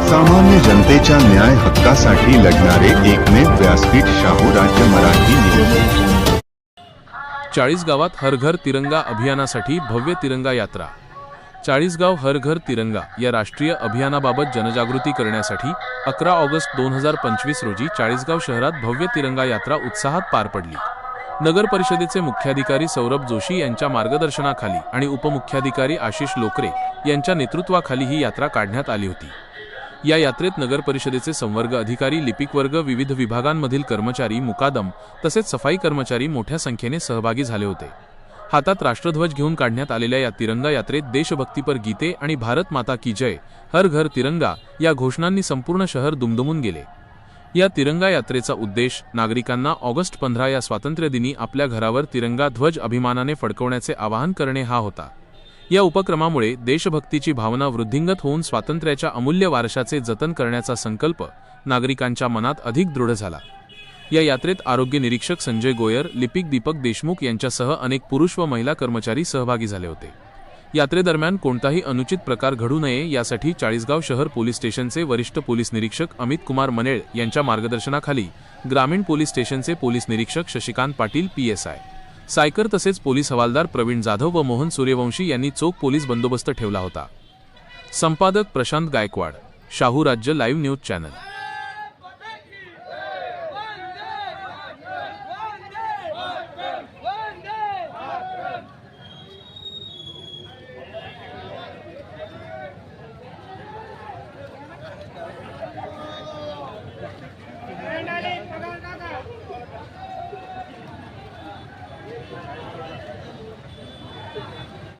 सामान्य जनतेच्या न्याय हक्कासाठी लढणारे एकमेव व्यासपीठ शाहू राज्य मराठी न्यूज। 40 गावात हर घर तिरंगा अभियानासाठी भव्य तिरंगा यात्रा। 40 गाव हर घर तिरंगा या राष्ट्रीय अभियानाबाबत जनजागृती करण्यासाठी 11 ऑगस्ट 2025 रोजी 40 गाव शहरात भव्य तिरंगा यात्रा उत्साहात पार पडली। नगर परिषदेचे मुख्याधिकारी सौरभ जोशी यांच्या मार्गदर्शनाखाली आणि उपमुख्याधिकारी आशिष लोकरे यांच्या नेतृत्वाखाली ही यात्रा काढण्यात आली होती। या यात्रेत नगर परिषदेचे संवर्ग अधिकारी, लिपिक वर्ग, विविध विभागांमधील कर्मचारी, मुकादम तसेच सफाई कर्मचारी मोठ्या संख्येने सहभागी झाले होते। हातात राष्ट्रध्वज घेऊन काढण्यात आलेल्या या तिरंगा यात्रेत देशभक्तीपर गीते आणि भारत माता की जय, हर घर तिरंगा या घोषणांनी संपूर्ण शहर दुमदुमून गेले। या तिरंगा यात्रेचा उद्देश नागरिकांना ऑगस्ट 15 या स्वातंत्र्यदिनी आपल्या घरावर तिरंगा ध्वज अभिमानाने फडकवण्याचे आवाहन करणे हा होता। या उपक्रमामुळे देशभक्तीची भावना वृद्धिंगत होऊन स्वातंत्र्याच्या अमूल्य वारशाचे जतन करण्याचा संकल्प नागरिकांच्या मनात अधिक दृढ झाला। या यात्रेत आरोग्य निरीक्षक संजय गोयर, लिपिक दीपक देशमुख यांच्यासह अनेक पुरुष व महिला कर्मचारी सहभागी झाले होते। यात्रेदरम्यान कोणताही अनुचित प्रकार घडू नये यासाठी 40 गाव शहर पोलीस स्टेशनचे वरिष्ठ पोलीस निरीक्षक अमित कुमार मनेळ यांच्या मार्गदर्शनाखाली ग्रामीण पोलीस स्टेशनचे पोलीस निरीक्षक शशिकांत पाटील, PSI सायकर तसेच पोलीस हवालदार प्रवीण जाधव व मोहन सूर्यवंशी यांनी चोख पोलीस बंदोबस्त ठेवला होता। संपादक प्रशांत गायकवाड, शाहू राज्य लाईव्ह न्यूज चॅनल।